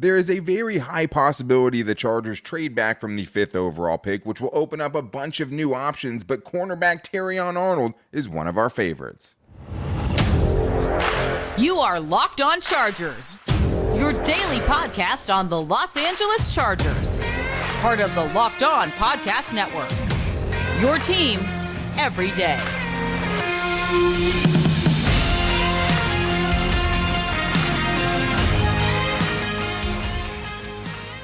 There is a very high possibility the Chargers trade back from the 5th overall pick, which will open up a bunch of new options, but cornerback Terrion Arnold is one of our favorites. You are Locked On Chargers, your daily podcast on the Los Angeles Chargers, part of the Locked On Podcast Network, your team every day.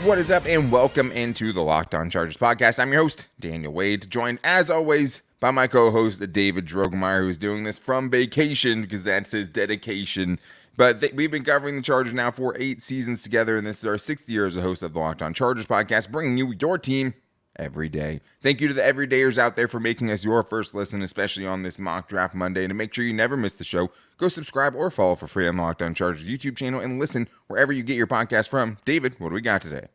What is up, and welcome into the Locked On Chargers podcast. I'm your host, Daniel Wade, joined as always by my co-host, David Drogemeyer, who's doing this from vacation because that's his dedication. But we've been covering the Chargers now for 8 seasons together, and this is our 6th year as a host of the Locked On Chargers podcast, bringing you your team every day. Thank you to the everydayers out there for making us your first listen, especially on this mock draft Monday. And to make sure you never miss the show, go subscribe or follow for free on the Locked On Chargers YouTube channel and listen wherever you get your podcast from. David, what do we got today?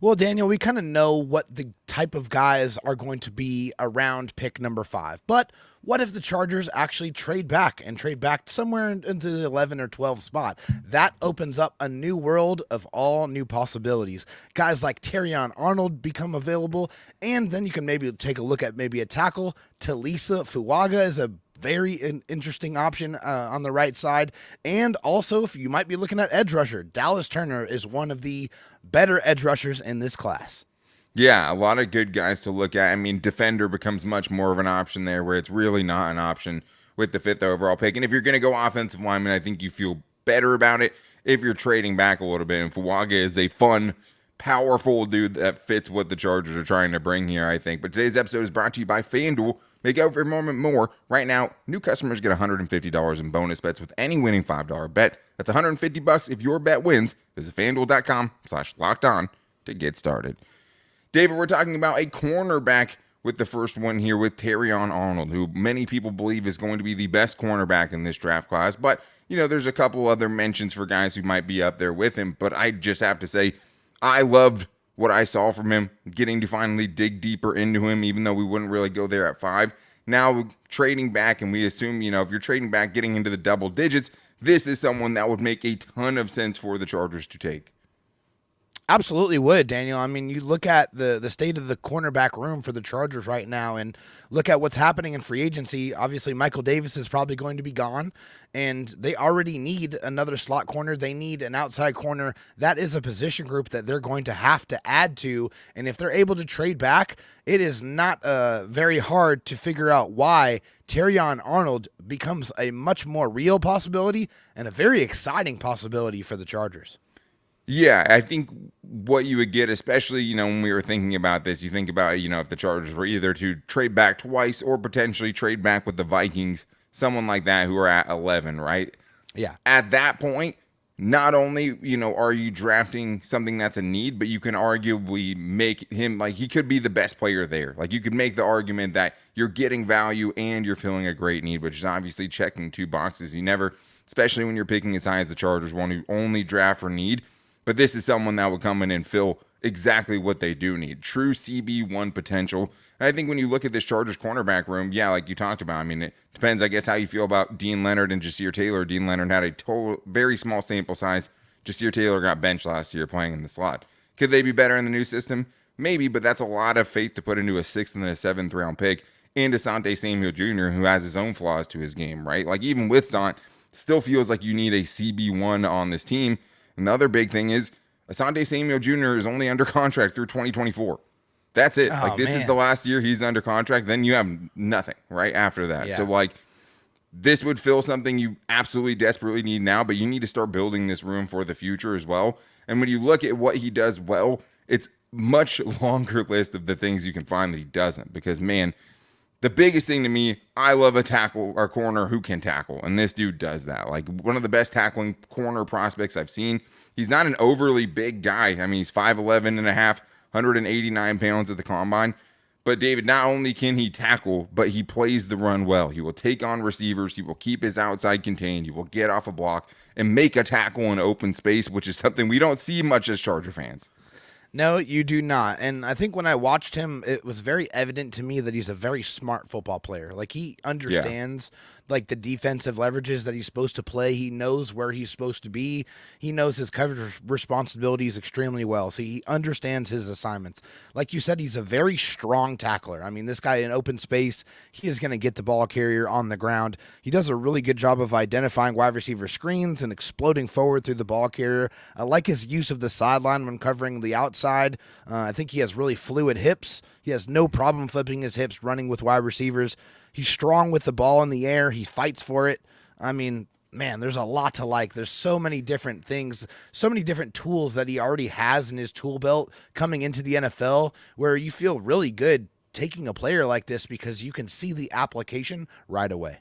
Well, Daniel, we kind of know what the type of guys are going to be around pick number 5. But what if the Chargers actually trade back somewhere into the 11 or 12 spot? That opens up a new world of all new possibilities. Guys like Terrion Arnold become available, and then you can maybe take a look at maybe a tackle. Taliese Fuaga is a very interesting option on the right side. And also, if you might be looking at edge rusher, Dallas Turner is one of the better edge rushers in this class. Yeah, a lot of good guys to look at. I mean, defender becomes much more of an option there, where it's really not an option with the 5th overall pick. And if you're going to go offensive lineman, I think you feel better about it if you're trading back a little bit. And Fuaga is a fun, powerful dude that fits what the Chargers are trying to bring here, I think. But today's episode is brought to you by FanDuel. Make every moment more. Right now, new customers get $150 in bonus bets with any winning $5 bet. That's $150 if your bet wins. Visit FanDuel.com/lockedon to get started. David, we're talking about a cornerback with the first one here with Terrion Arnold, who many people believe is going to be the best cornerback in this draft class. But, you know, there's a couple other mentions for guys who might be up there with him. But I just have to say, I loved what I saw from him, getting to finally dig deeper into him, even though we wouldn't really go there at 5. Now trading back, and we assume, you know, if you're trading back, getting into the double digits, this is someone that would make a ton of sense for the Chargers to take. Absolutely would, Daniel. I mean, you look at the state of the cornerback room for the Chargers right now and look at what's happening in free agency. Obviously, Michael Davis is probably going to be gone, and they already need another slot corner. They need an outside corner. That is a position group that they're going to have to add to, and if they're able to trade back, it is not very hard to figure out why Terrion Arnold becomes a much more real possibility and a very exciting possibility for the Chargers. Yeah, I think what you would get, especially, you know, when we were thinking about this, you think about, you know, if the Chargers were either to trade back twice or potentially trade back with the Vikings, someone like that who are at 11, right? Yeah. At that point, not only, you know, are you drafting something that's a need, but you can arguably make him, like, he could be the best player there. Like, you could make the argument that you're getting value and you're filling a great need, which is obviously checking 2 boxes. You never, especially when you're picking as high as the Chargers, want to only draft for need. But this is someone that would come in and fill exactly what they do need. True CB1 potential. And I think when you look at this Chargers cornerback room, yeah, like you talked about, I mean, it depends, I guess, how you feel about Dean Leonard and Jasir Taylor. Dean Leonard had a very small sample size. Jasir Taylor got benched last year playing in the slot. Could they be better in the new system? Maybe, but that's a lot of faith to put into a 6th and a 7th round pick. And Asante Samuel Jr., who has his own flaws to his game, right? Like, even with Sant, still feels like you need a CB1 on this team. And the other big thing is Asante Samuel Jr. is only under contract through 2024. That's it. Oh, this is the last year he's under contract. Then you have nothing right after that. Yeah. So, like, this would fill something you absolutely desperately need now, but you need to start building this room for the future as well. And when you look at what he does well, it's much longer list of the things you can find that he doesn't. Because, man, the biggest thing to me, I love a tackle or corner who can tackle, and this dude does that. Like, one of the best tackling corner prospects I've seen. He's not an overly big guy. I mean, he's 5'11 and a half, 189 pounds at the combine. But David, not only can he tackle, but he plays the run well. He will take on receivers. He will keep his outside contained. He will get off a block and make a tackle in open space, which is something we don't see much as Charger fans. No, you do not. And I think when I watched him, it was very evident to me that he's a very smart football player. Like, he understands like the defensive leverages that he's supposed to play. He knows where he's supposed to be. He knows his coverage responsibilities extremely well. So he understands his assignments. Like you said, he's a very strong tackler. I mean, this guy in open space, he is going to get the ball carrier on the ground. He does a really good job of identifying wide receiver screens and exploding forward through the ball carrier. I like his use of the sideline when covering the outside. I think he has really fluid hips. He has no problem flipping his hips, running with wide receivers. He's strong with the ball in the air. He fights for it. I mean, man, there's a lot to like. There's so many different things, so many different tools that he already has in his tool belt coming into the NFL, where you feel really good taking a player like this because you can see the application right away.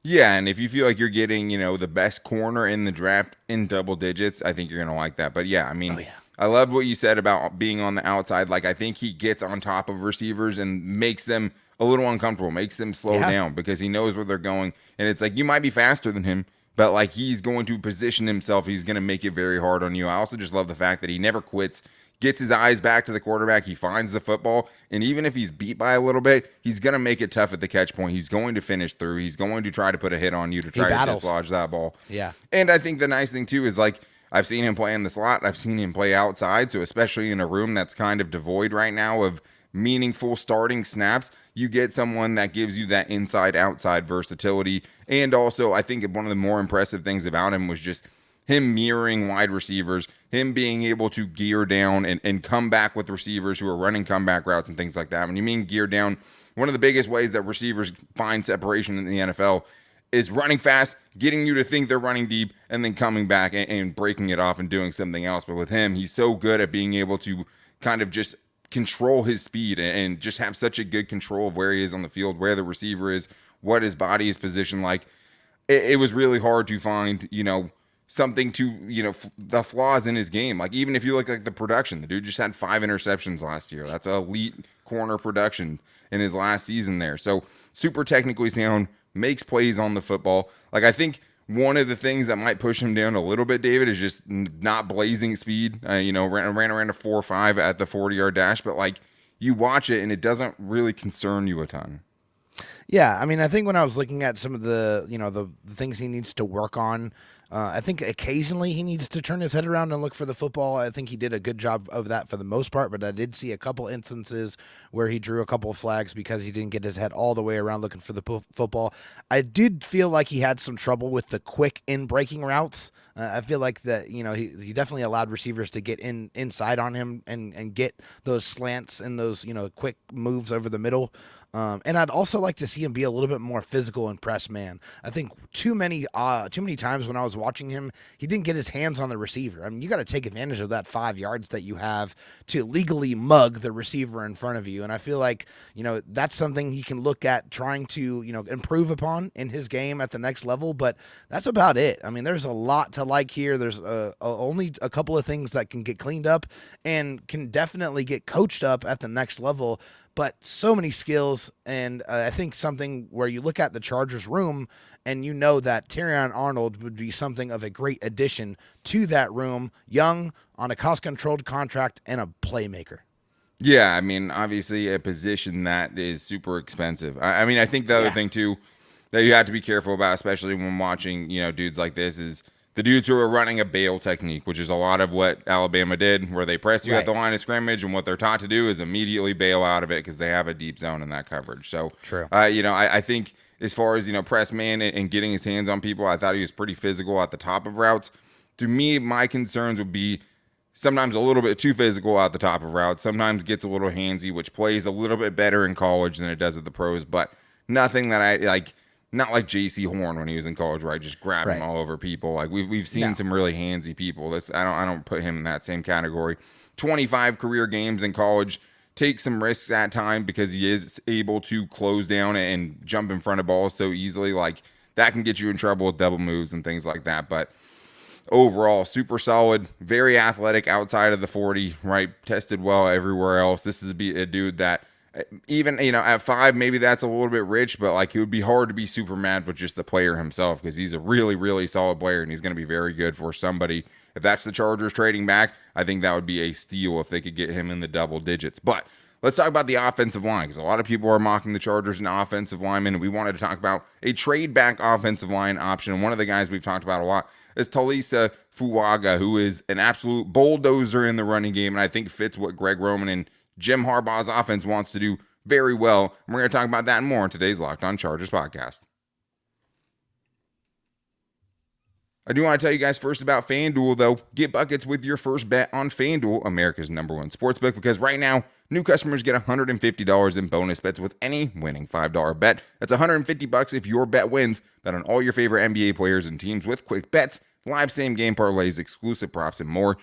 Yeah, and if you feel like you're getting, the best corner in the draft in double digits, I think you're going to like that. But yeah, I mean, I love what you said about being on the outside. Like, I think he gets on top of receivers and makes them a little uncomfortable, makes them slow down because he knows where they're going. And it's like, you might be faster than him, but like, he's going to position himself. He's going to make it very hard on you. I also just love the fact that he never quits, gets his eyes back to the quarterback. He finds the football. And even if he's beat by a little bit, he's going to make it tough at the catch point. He's going to finish through. He's going to try to put a hit on you to try to dislodge that ball. Yeah. And I think the nice thing too is, like, I've seen him play in the slot. I've seen him play outside. So especially in a room that's kind of devoid right now of meaningful starting snaps, you get someone that gives you that inside-outside versatility. And also, I think one of the more impressive things about him was just him mirroring wide receivers, him being able to gear down and come back with receivers who are running comeback routes and things like that. When you mean gear down, one of the biggest ways that receivers find separation in the NFL is running fast, getting you to think they're running deep, and then coming back and breaking it off and doing something else. But with him, he's so good at being able to kind of just control his speed and just have such a good control of where he is on the field, where the receiver is, what his body is positioned like. It was really hard to find, something to, the flaws in his game. Like, even if you look like the production, the dude just had 5 interceptions last year. That's elite corner production in his last season there. So super technically sound, makes plays on the football. Like, I think one of the things that might push him down a little bit, David, is just not blazing speed. Ran around a 4.5 at the 40-yard dash, but like, you watch it and it doesn't really concern you a ton. Yeah, I mean, I think when I was looking at some of the, the things he needs to work on, I think occasionally he needs to turn his head around and look for the football. I think he did a good job of that for the most part, but I did see a couple instances where he drew a couple of flags because he didn't get his head all the way around looking for the football. I did feel like he had some trouble with the quick in-breaking routes. I feel like that, he definitely allowed receivers to get inside on him and get those slants and those, quick moves over the middle. And I'd also like to see him be a little bit more physical and press man. I think too many times when I was watching him, he didn't get his hands on the receiver. I mean, you got to take advantage of that 5 yards that you have to legally mug the receiver in front of you. And I feel like, that's something he can look at trying to, improve upon in his game at the next level. But that's about it. I mean, there's a lot to like here. There's only a couple of things that can get cleaned up and can definitely get coached up at the next level. But so many skills, and I think something where you look at the Chargers room and you know that Terrion Arnold would be something of a great addition to that room, young, on a cost-controlled contract, and a playmaker. Yeah, I mean, obviously a position that is super expensive. I mean, I think the other thing, too, that you have to be careful about, especially when watching, dudes like this, is the dudes who are running a bail technique, which is a lot of what Alabama did, where they press you at the line of scrimmage, and what they're taught to do is immediately bail out of it because they have a deep zone in that coverage. So, true. I think as far as, press man and getting his hands on people, I thought he was pretty physical at the top of routes. To me, my concerns would be sometimes a little bit too physical at the top of routes, sometimes gets a little handsy, which plays a little bit better in college than it does at the pros, but nothing that I like. Not like J.C. Horn when he was in college, where I just grabbed him all over people. Like, we've seen some really handsy people. I don't put him in that same category. 25 career games in college, takes some risks at time because he is able to close down and jump in front of balls so easily. Like, that can get you in trouble with double moves and things like that. But overall, super solid, very athletic outside of the 40, right? Tested well everywhere else. This is a dude that, even, at 5, maybe that's a little bit rich, but like, it would be hard to be super mad with just the player himself because he's a really, really solid player and he's going to be very good for somebody. If that's the Chargers trading back, I think that would be a steal if they could get him in the double digits. But let's talk about the offensive line, because a lot of people are mocking the Chargers and offensive linemen, and we wanted to talk about a trade back offensive line option. And one of the guys we've talked about a lot is Taliese Fuaga, who is an absolute bulldozer in the running game, and I think fits what Greg Roman and Jim Harbaugh's offense wants to do very well. And we're going to talk about that and more in today's Locked On Chargers podcast. I do want to tell you guys first about FanDuel, though. Get buckets with your first bet on FanDuel, America's #1 sportsbook, because right now, new customers get $150 in bonus bets with any winning $5 bet. That's $150 if your bet wins. Bet on all your favorite NBA players and teams with quick bets, live same-game parlays, exclusive props, and more.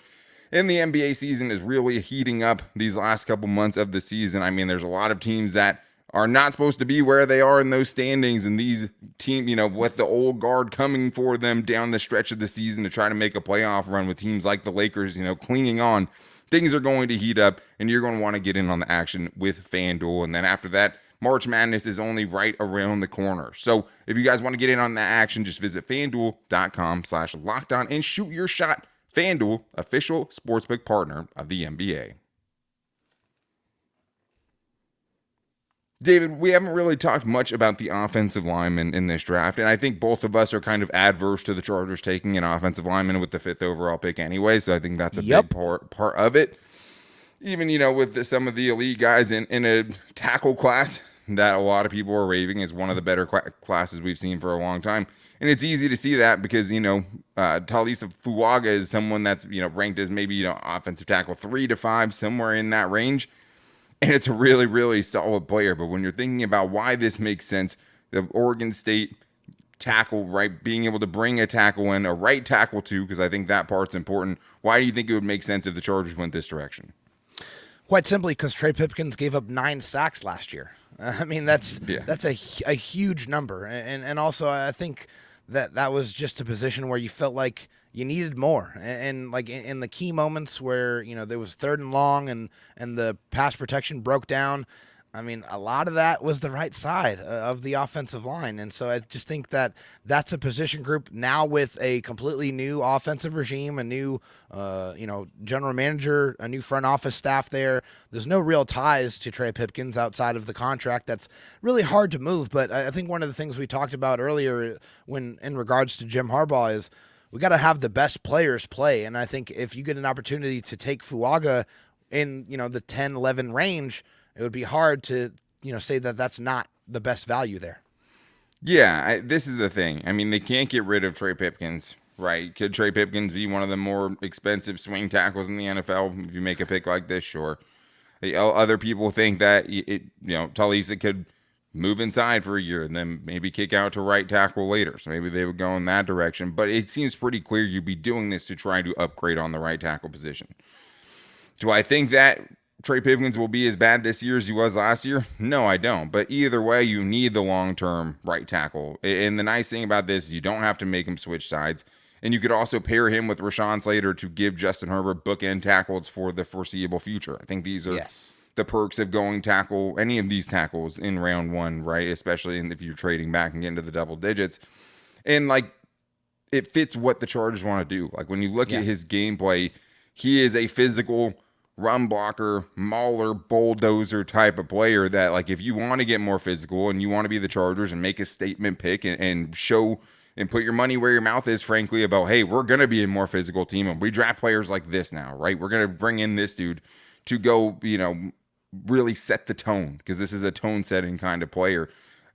And the NBA season is really heating up these last couple months of the season. I mean, there's a lot of teams that are not supposed to be where they are in those standings, and these teams, with the old guard coming for them down the stretch of the season to try to make a playoff run with teams like the Lakers, clinging on. Things are going to heat up, and you're going to want to get in on the action with FanDuel. And then after that, March Madness is only right around the corner. So if you guys want to get in on that action, just visit FanDuel.com/lockedon and shoot your shot. FanDuel, official sportsbook partner of the NBA. David, we haven't really talked much about the offensive lineman in this draft, and I think both of us are kind of adverse to the Chargers taking an offensive lineman with the 5th overall pick anyway, so I think that's a big part of it. Even, with some of the elite guys in a tackle class that a lot of people are raving is one of the better classes we've seen for a long time. And it's easy to see that because, Taliese Fuaga is someone that's, ranked as maybe, offensive tackle 3 to 5, somewhere in that range. And it's a really, really solid player. But when you're thinking about why this makes sense, the Oregon State tackle, right, being able to bring a tackle in, a right tackle too, because I think that part's important. Why do you think it would make sense if the Chargers went this direction? Quite simply because Trey Pipkins gave up 9 sacks last year. I mean, that's a huge number. And also I think that was just a position where you felt like you needed more. And like in the key moments where, there was 3rd and long and the pass protection broke down, I mean, a lot of that was the right side of the offensive line. And so I just think that that's a position group now with a completely new offensive regime, a new, general manager, a new front office staff there. There's no real ties to Trey Pipkins outside of the contract. That's really hard to move. But I think one of the things we talked about earlier when in regards to Jim Harbaugh is we got to have the best players play. And I think if you get an opportunity to take Fuaga in, the 10, 11 range, it would be hard to, say that that's not the best value there. Yeah, this is the thing. I mean, they can't get rid of Trey Pipkins, right? Could Trey Pipkins be one of the more expensive swing tackles in the NFL if you make a pick like this? Sure. Other people think that, Taliese could move inside for a year and then maybe kick out to right tackle later. So maybe they would go in that direction. But it seems pretty clear you'd be doing this to try to upgrade on the right tackle position. Do I think that Trey Pipkins will be as bad this year as he was last year? No, I don't. But either way, you need the long-term right tackle. And the nice thing about this is you don't have to make him switch sides. And you could also pair him with Rashawn Slater to give Justin Herbert bookend tackles for the foreseeable future. I think these are the perks of going tackle any of these tackles in round 1, right? Especially if you're trading back and getting to the double digits. And, it fits what the Chargers want to do. Like, when you look at his gameplay, he is a physical run blocker, mauler, bulldozer type of player that, if you want to get more physical and you want to be the Chargers and make a statement pick and show and put your money where your mouth is, frankly, about, hey, we're going to be a more physical team and we draft players like this now, right? We're going to bring in this dude to go, really set the tone because this is a tone setting kind of player.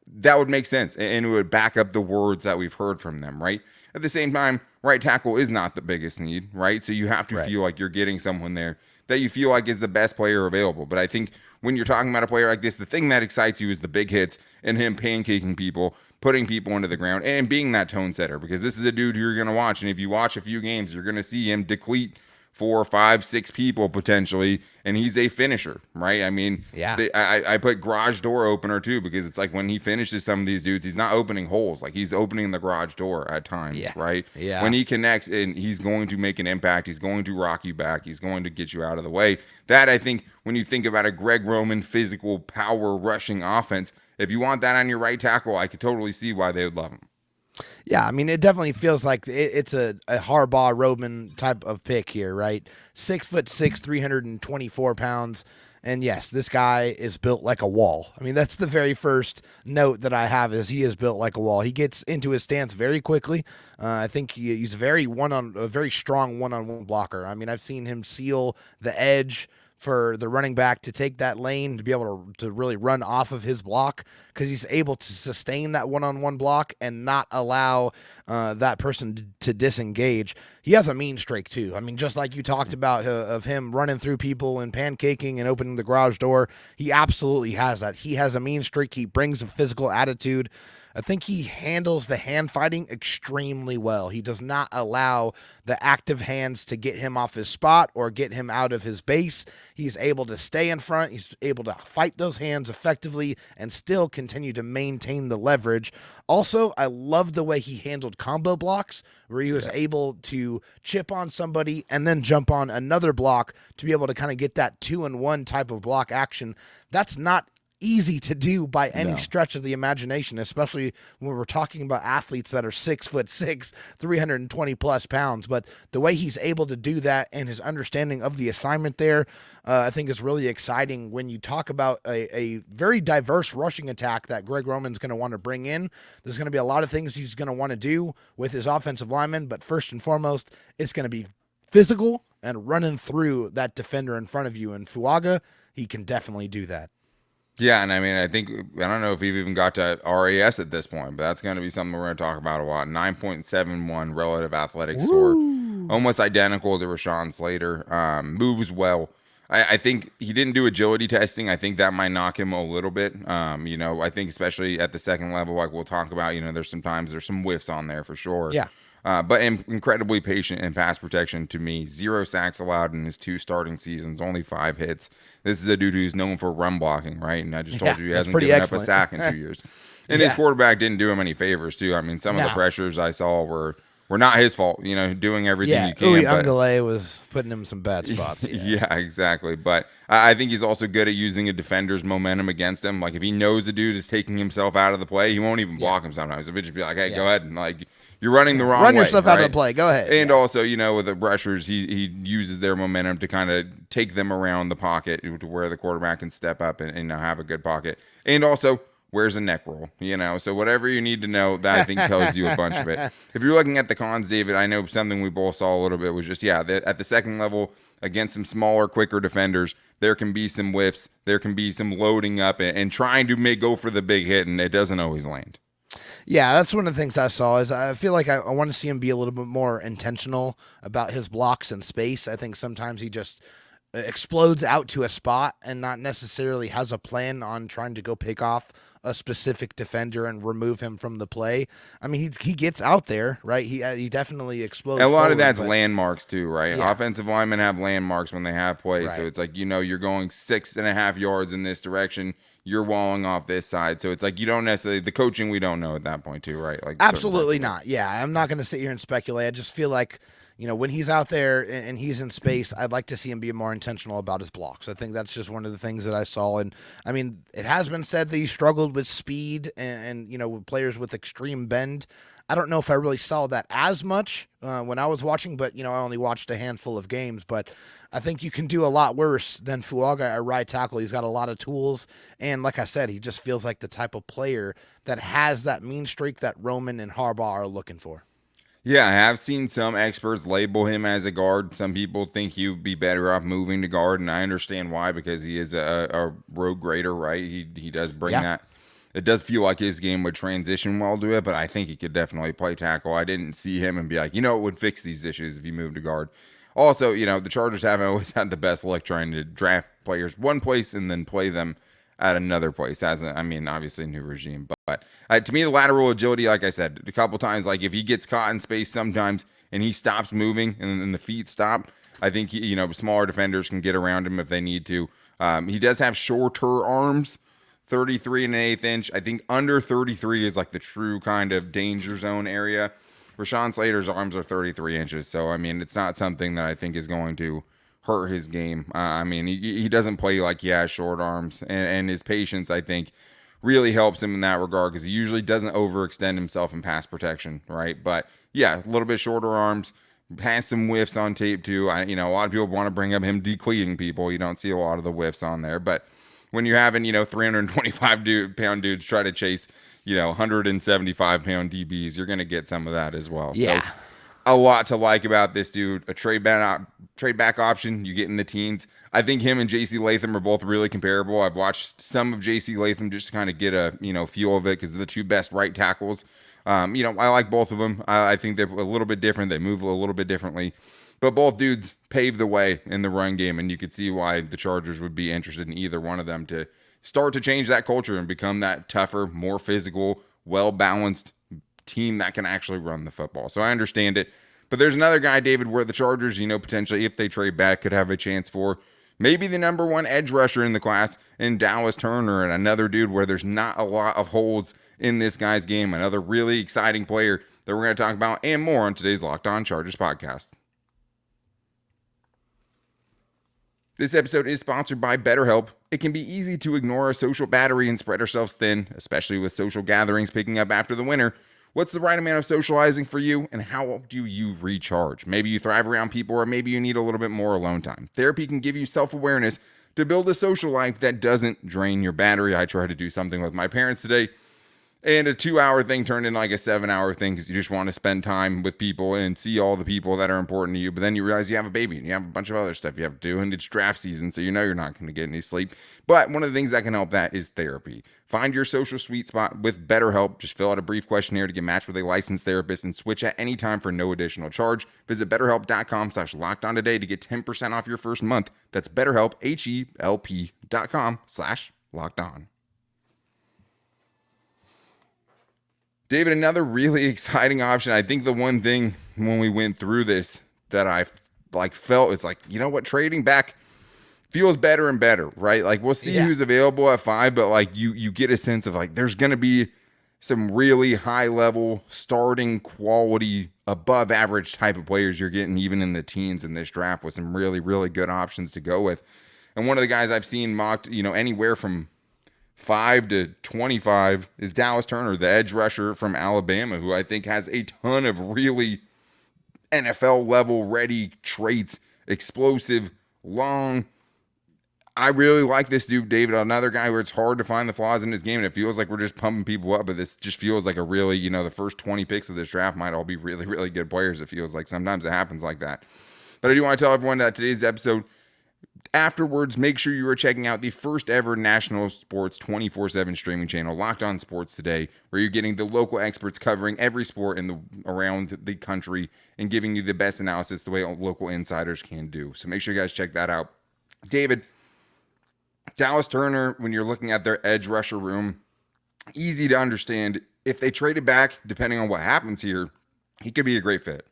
That would make sense and it would back up the words that we've heard from them, right? At the same time, right tackle is not the biggest need, right? So you have to feel like you're getting someone there that you feel like is the best player available. But I think when you're talking about a player like this, the thing that excites you is the big hits and him pancaking people, putting people into the ground, and being that tone setter, because this is a dude who you're going to watch. And if you watch a few games, you're going to see him deplete 4, 5, 6 people potentially, and he's a finisher, right? I mean, I put garage door opener too, because it's like when he finishes some of these dudes, he's not opening holes, like he's opening the garage door at times, right? Yeah. When he connects and he's going to make an impact, he's going to rock you back, he's going to get you out of the way. That, I think, when you think about a Greg Roman physical power rushing offense, if you want that on your right tackle, I could totally see why they would love him. Yeah, I mean, it definitely feels like it's a Harbaugh Roman type of pick here, right? 6'6", 324 pounds. And yes, this guy is built like a wall. I mean, that's the very first note that I have is he is built like a wall. He gets into his stance very quickly. I think he's a very strong one-on-one blocker. I mean, I've seen him seal the edge for the running back to take that lane, to be able to really run off of his block, because he's able to sustain that one-on-one block and not allow that person to disengage. He has a mean streak too. I mean, just like you talked about of him running through people and pancaking and opening the garage door, he absolutely has that. He has a mean streak. He brings a physical attitude. I think he handles the hand fighting extremely well. He does not allow the active hands to get him off his spot or get him out of his base. He's able to stay in front. He's able to fight those hands effectively and still continue to maintain the leverage. Also, I love the way he handled combo blocks, where he was able to chip on somebody and then jump on another block to be able to kind of get that 2-in-1 type of block action. That's not easy to do by any stretch of the imagination, especially when we're talking about athletes that are 6'6", 320 plus pounds. But the way he's able to do that and his understanding of the assignment there, I think is really exciting when you talk about a very diverse rushing attack that Greg Roman's going to want to bring in. There's going to be a lot of things he's going to want to do with his offensive linemen, but first and foremost, it's going to be physical and running through that defender in front of you. And Fuaga, he can definitely do that. Yeah, and I mean, I don't know if we've even got to RAS at this point, but that's going to be something we're going to talk about a lot. 9.71 relative athletic score, almost identical to Rashawn Slater. Moves well. I think he didn't do agility testing. I think that might knock him a little bit. I think especially at the second level, like we'll talk about, there's some whiffs on there for sure. Yeah. But incredibly patient in pass protection to me. 0 sacks allowed in his 2 starting seasons, only 5 hits. This is a dude who's known for run blocking, right? And I just told you he hasn't given up a sack in 2 years. And his quarterback didn't do him any favors, too. I mean, some of the pressures I saw were not his fault, doing everything you can. Louis Ungale was putting him some bad spots. Yeah, exactly. But I think he's also good at using a defender's momentum against him. Like, if he knows a dude is taking himself out of the play, he won't even block him sometimes. If it just be like, hey, go ahead and, like, you're running the wrong way. Run yourself out of the play. Go ahead. And also, with the rushers, he uses their momentum to kind of take them around the pocket to where the quarterback can step up and have a good pocket. And also, wears a neck roll, So whatever you need to know, that I think tells you a bunch of it. If you're looking at the cons, David, I know something we both saw a little bit was just, at the second level, against some smaller, quicker defenders, there can be some whiffs. There can be some loading up and trying to go for the big hit, and it doesn't always land. Yeah, that's one of the things I saw is I feel like I want to see him be a little bit more intentional about his blocks in space. I think sometimes he just explodes out to a spot and not necessarily has a plan on trying to go pick off a specific defender and remove him from the play. I mean, he gets out there, right? He definitely explodes. A lot of that's landmarks too, right? Yeah. Offensive linemen have landmarks when they have plays. Right. So it's like, you're going 6.5 yards in this direction. You're walling off this side. So it's like you don't necessarily, the coaching we don't know at that point too, right? Like absolutely not. Yeah, I'm not going to sit here and speculate. I just feel like, when he's out there and he's in space, I'd like to see him be more intentional about his blocks. I think that's just one of the things that I saw. And I mean, it has been said that he struggled with speed and with players with extreme bend. I don't know if I really saw that as much when I was watching, but, I only watched a handful of games. But I think you can do a lot worse than Fuaga at right tackle. He's got a lot of tools. And like I said, he just feels like the type of player that has that mean streak that Roman and Harbaugh are looking for. Yeah, I have seen some experts label him as a guard. Some people think he would be better off moving to guard, and I understand why, because he is a road grader, right? He does bring that. It does feel like his game would transition well to it, but I think he could definitely play tackle. I didn't see him and be like, it would fix these issues if he moved to guard. Also, the Chargers haven't always had the best luck trying to draft players one place and then play them at another place. Obviously new regime, but to me, the lateral agility, like I said a couple times, like if he gets caught in space sometimes and he stops moving and then the feet stop, I think smaller defenders can get around him if they need to. He does have shorter arms, 33 and an eighth inch. I think under 33 is like the true kind of danger zone area. Rashawn Slater's arms are 33 inches, so it's not something that I think is going to hurt his game. He doesn't play like he has short arms, and his patience, I think, really helps him in that regard, because he usually doesn't overextend himself in pass protection, right? But yeah, a little bit shorter arms, has some whiffs on tape too. A lot of people want to bring up him decleating people. You don't see a lot of the whiffs on there, but when you're having 325-pound dudes try to chase 175-pound DBs, you're gonna get some of that as well. Yeah. So a lot to like about this dude. A trade back option you get in the teens. I think him and JC Latham are both really comparable. I've watched some of JC Latham just to kind of get a feel of it because they're the two best right tackles. I like both of them. I think they're a little bit different. They move a little bit differently, but both dudes paved the way in the run game, and you could see why the Chargers would be interested in either one of them to start to change that culture and become that tougher, more physical, well-balanced team that can actually run the football. So I understand it. But there's another guy, David, where the Chargers, potentially, if they trade back, could have a chance for maybe the number one edge rusher in the class in Dallas Turner, and another dude where there's not a lot of holes in this guy's game. Another really exciting player that we're going to talk about and more on today's Locked On Chargers podcast. This episode is sponsored by BetterHelp. It can be easy to ignore a social battery and spread ourselves thin, especially with social gatherings picking up after the winter. What's the right amount of socializing for you, and how do you recharge? Maybe you thrive around people, or maybe you need a little bit more alone time. Therapy can give you self-awareness to build a social life that doesn't drain your battery. I tried to do something with my parents today, and a 2-hour thing turned into like a 7-hour thing because you just want to spend time with people and see all the people that are important to you. But then you realize you have a baby and you have a bunch of other stuff you have to do, and it's draft season, so you're not going to get any sleep. But one of the things that can help that is therapy. Find your social sweet spot with BetterHelp. Just fill out a brief questionnaire to get matched with a licensed therapist and switch at any time for no additional charge. Visit BetterHelp.com/LockedOn today to get 10% off your first month. That's BetterHelp, HELP.com/LockedOn. David, another really exciting option. I think the one thing when we went through this that I felt is trading back feels better and better, right? We'll see who's available at 5, but you get a sense of there's going to be some really high level starting quality above average type of players you're getting even in the teens in this draft with some really, really good options to go with. And one of the guys I've seen mocked, anywhere from 5 to 25 is Dallas Turner, the edge rusher from Alabama, who I think has a ton of really NFL level ready traits, explosive, long. I really like this dude, David. Another guy where it's hard to find the flaws in his game, and it feels like we're just pumping people up, but this just feels like a really, the first 20 picks of this draft might all be really, really good players. It feels like sometimes it happens like that. But I do want to tell everyone that today's episode, afterwards, make sure you are checking out the first ever national sports 24/7 streaming channel, Locked On Sports Today, where you're getting the local experts covering every sport around the country and giving you the best analysis the way local insiders can do. So make sure you guys check that out. David, Dallas Turner, when you're looking at their edge rusher room, easy to understand. If they traded back, depending on what happens here, he could be a great fit.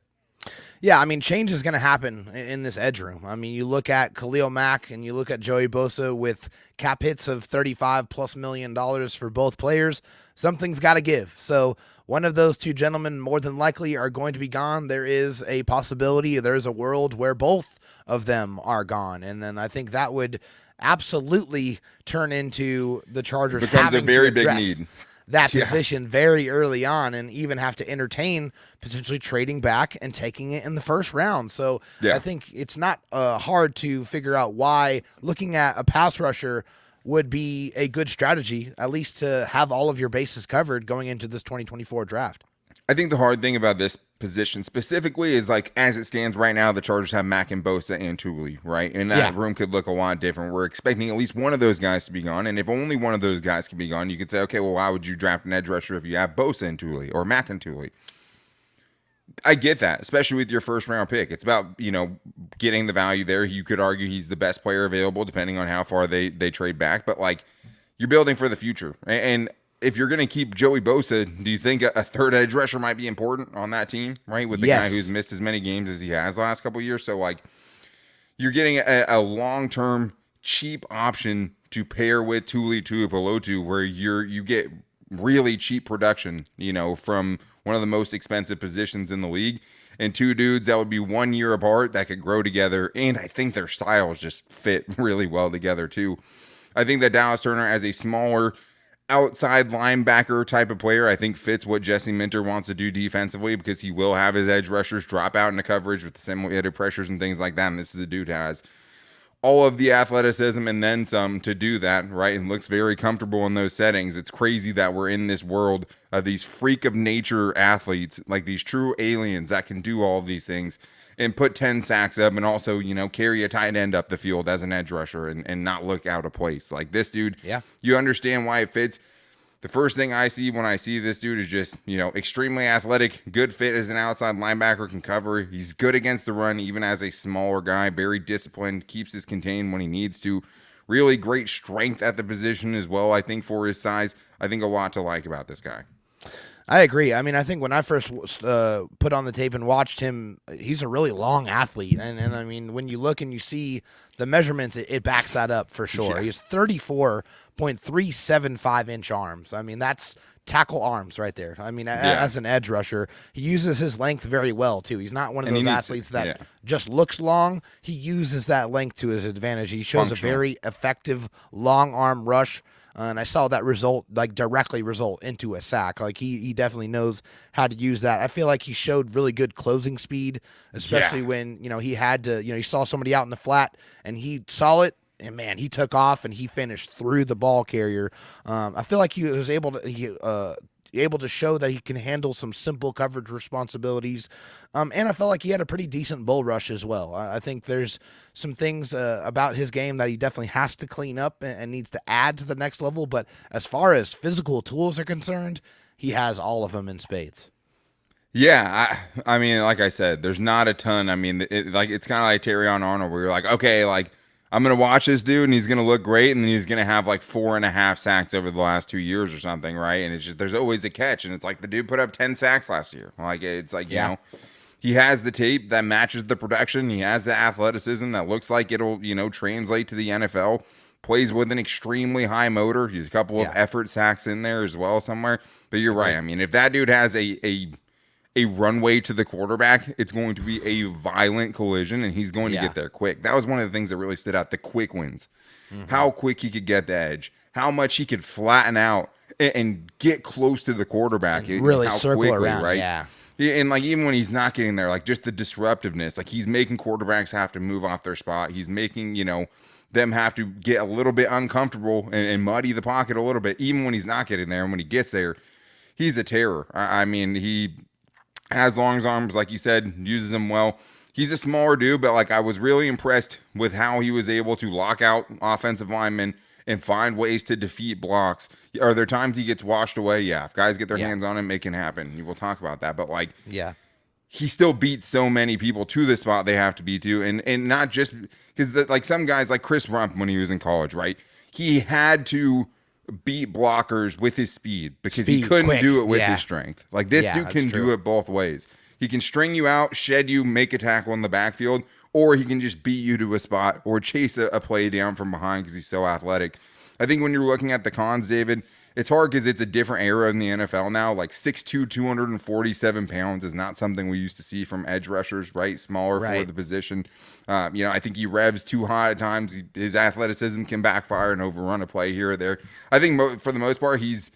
Yeah, change is going to happen in this edge room. You look at Khalil Mack and you look at Joey Bosa with cap hits of $35+ million for both players. Something's got to give. So one of those two gentlemen more than likely are going to be gone. There is a possibility, there's a world where both of them are gone. And then I think that would absolutely turn into the Chargers becomes having a very to big address need. That position very early on, and even have to entertain potentially trading back and taking it in the first round. So I think it's not hard to figure out why looking at a pass rusher would be a good strategy, at least to have all of your bases covered going into this 2024 draft. I think the hard thing about this position specifically is as it stands right now, the Chargers have Mack and Bosa and Thule, right? And that room could look a lot different. We're expecting at least one of those guys to be gone. And if only one of those guys can be gone, you could say, okay, well, why would you draft an edge rusher if you have Bosa and Thule or Mack and Thule? I get that, especially with your first round pick. It's about, getting the value there. You could argue he's the best player available depending on how far they trade back. But you're building for the future. And if you're going to keep Joey Bosa, do you think a third edge rusher might be important on that team, right? With the guy who's missed as many games as he has the last couple of years. So, you're getting a long-term cheap option to pair with Tuli Tuipulotu, where you get really cheap production, from one of the most expensive positions in the league. And two dudes that would be 1 year apart that could grow together. And I think their styles just fit really well together, too. I think that Dallas Turner, as a smaller outside linebacker type of player. I think fits what Jesse Minter wants to do defensively, because he will have his edge rushers drop out into coverage with the simulated pressures and things like that. And this is a dude who has all of the athleticism and then some to do that, right? And looks very comfortable in those settings. It's crazy that we're in this world of these freak of nature athletes, like these true aliens that can do all of these things and put 10 sacks up and also, carry a tight end up the field as an edge rusher and not look out of place. Like this dude, yeah, you understand why it fits. The first thing I see when I see this dude is just, extremely athletic, good fit as an outside linebacker, can cover. He's good against the run, even as a smaller guy, very disciplined, keeps his contained when he needs to. Really great strength at the position as well, I think, for his size. I think a lot to like about this guy. I agree. I mean, I think when I first put on the tape and watched him, he's a really long athlete. And I mean, when you look and you see the measurements, it backs that up for sure. Yeah. He has 34.375-inch arms. I mean, that's tackle arms right there. I mean, as an edge rusher, he uses his length very well, too. He's not one of those athletes that just looks long. He uses that length to his advantage. He shows a very effective long arm rush. And I saw that directly result into a sack. Like he definitely knows how to use that. I feel like he showed really good closing speed, especially when, he had to, he saw somebody out in the flat and he saw it. And man, he took off and he finished through the ball carrier. I feel like he was able to show that he can handle some simple coverage responsibilities. And I felt like he had a pretty decent bull rush as well. I think there's some things about his game that he definitely has to clean up and needs to add to the next level. But as far as physical tools are concerned, he has all of them in spades. Yeah, I mean, like I said, there's not a ton. I mean, it's kind of like Terrion Arnold, where you're like, okay, like, I'm going to watch this dude and he's going to look great and then he's going to have like 4.5 sacks over the last 2 years or something, right? And it's just, there's always a catch. And it's like the dude put up 10 sacks last year. Like, it's like, he has the tape that matches the production. He has the athleticism that looks like it'll, translate to the NFL. Plays with an extremely high motor. He's a couple of effort sacks in there as well somewhere. But you're right. I mean, if that dude has a runway to the quarterback, it's going to be a violent collision and he's going to get there quick. That was one of the things that really stood out, the quick wins. How quick he could get the edge, how much he could flatten out and get close to the quarterback. And really how circle quickly, around, right? yeah. And like even when he's not getting there, like just the disruptiveness, like he's making quarterbacks have to move off their spot. He's making, them have to get a little bit uncomfortable and muddy the pocket a little bit, even when he's not getting there. And when he gets there, he's a terror. I mean, he has long arms, like you said, uses them well. He's a smaller dude, but like I was really impressed with how he was able to lock out offensive linemen and find ways to defeat blocks. Are there times he gets washed away? Yeah. If guys get their hands on him, it can happen. We'll talk about that. But like, he still beats so many people to the spot they have to be to. And not just because like some guys like Chris Rump when he was in college, right? He had to beat blockers with his speed because he couldn't do it with his strength. Like this dude can do it both ways. He can string you out, shed you, make a tackle in the backfield, or he can just beat you to a spot or chase a play down from behind because he's so athletic. I think when you're looking at the cons, David, it's hard because it's a different era in the NFL now. Like 6'2", 247 pounds is not something we used to see from edge rushers, right? Smaller for the position. I think he revs too high at times. His athleticism can backfire and overrun a play here or there. I think for the most part, he's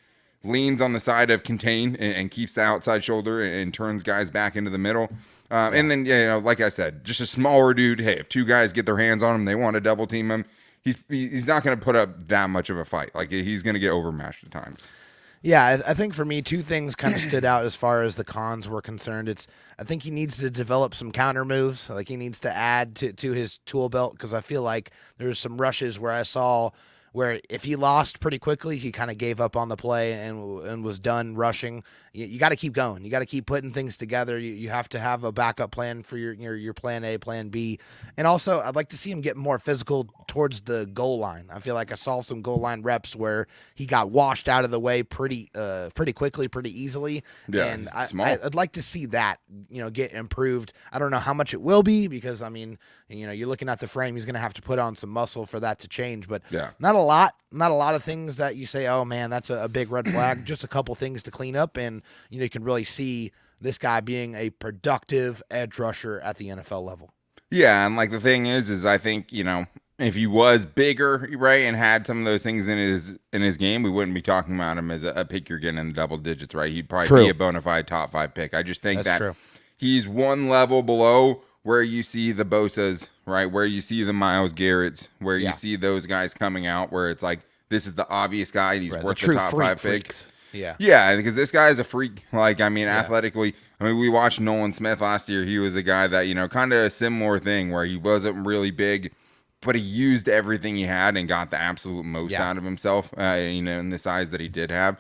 leans on the side of contain and keeps the outside shoulder and turns guys back into the middle. And then, like I said, just a smaller dude. Hey, if two guys get their hands on him, they want to double team him. He's not going to put up that much of a fight. Like he's going to get overmatched at times. Yeah, I think for me, two things kind of stood out as far as the cons were concerned. I think he needs to develop some counter moves. Like he needs to add to his tool belt because I feel like there's some rushes where I saw where if he lost pretty quickly, he kind of gave up on the play and was done rushing. You got to keep going. You got to keep putting things together. You have to have a backup plan for your plan A, plan B. And also, I'd like to see him get more physical towards the goal line. I feel like I saw some goal line reps where he got washed out of the way pretty quickly, pretty easily. Yeah, and I'd like to see that, get improved. I don't know how much it will be because, I mean, you're looking at the frame. He's going to have to put on some muscle for that to change. But not a lot of things that you say, oh, man, that's a big red flag. Just a couple things to clean up. And, you can really see this guy being a productive edge rusher at the NFL level. Yeah, and like the thing is I think, If he was bigger, right, and had some of those things in his game, we wouldn't be talking about him as a pick you're getting in the double digits, right? He'd probably True. be a bona fide top 5 pick. I just think That's that true. he's one level below where you see the Bosas, right? Where you see the Myles Garretts, where Yeah. you see those guys coming out, where it's like this is the obvious guy and he's Right, the worth the true top freak 5 pick. freaks. Yeah. Yeah, because this guy is a freak. Like, I mean, athletically, I mean, we watched Nolan Smith last year. He was a guy that, kind of a similar thing where he wasn't really big, but he used everything he had and got the absolute most out of himself, in the size that he did have.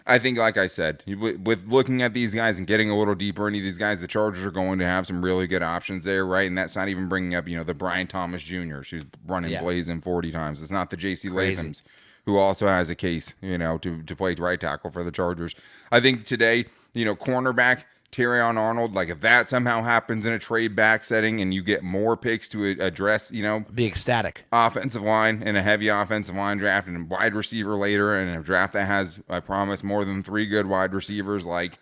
I think, like I said, with looking at these guys and getting a little deeper into these guys, the Chargers are going to have some really good options there, right? And that's not even bringing up, the Brian Thomas Jr., who's running blazing 40 times. It's not the J.C. Lathams, who also has a case, to play right tackle for the Chargers. I think today, cornerback, Terrion Arnold, like if that somehow happens in a trade back setting and you get more picks to address, Be ecstatic. offensive line in a heavy offensive line draft and a wide receiver later and a draft that has, I promise, more than 3 good wide receivers, like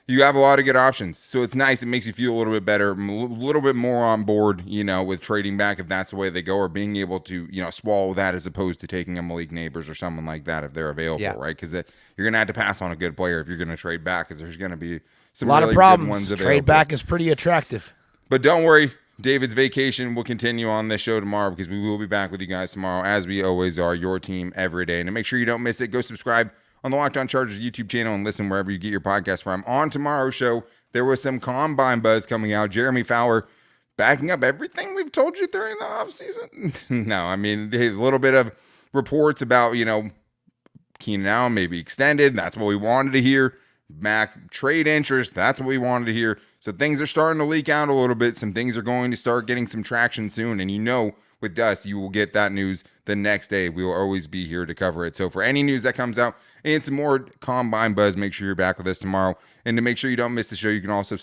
you have a lot of good options. So it's nice. It makes you feel a little bit better, a little bit more on board, with trading back if that's the way they go, or being able to, swallow that as opposed to taking a Malik Neighbors or someone like that if they're available, right? Because you're going to have to pass on a good player if you're going to trade back, because there's going to be some A lot really of good problems. ones available. Trade back is pretty attractive. But don't worry, David's vacation will continue on this show tomorrow, because we will be back with you guys tomorrow, as we always are, your team every day. And to make sure you don't miss it, go subscribe on the Locked On Chargers YouTube channel and listen wherever you get your podcast from. On tomorrow's show, there was some combine buzz coming out. Jeremy Fowler backing up everything we've told you during the offseason. No, I mean, a little bit of reports about, Keenan Allen maybe extended. That's what we wanted to hear. Mack trade interest. That's what we wanted to hear. So things are starting to leak out a little bit. Some things are going to start getting some traction soon. And with us, you will get that news the next day. We will always be here to cover it. So for any news that comes out and some more combine buzz, make sure you're back with us tomorrow. And to make sure you don't miss the show, you can also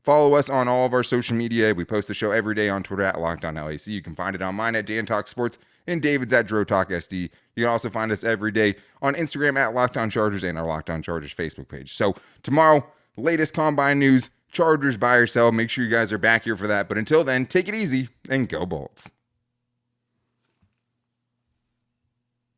follow us on all of our social media. We post the show every day on Twitter at LockedOnLAC. You can find it on mine at Dan Talk Sports and David's at Dro Talk SD. You can also find us every day on Instagram at Locked On Chargers and our Locked On Chargers Facebook page. So tomorrow, latest combine news, Chargers buy or sell. Make sure you guys are back here for that. But until then, take it easy and go Bolts.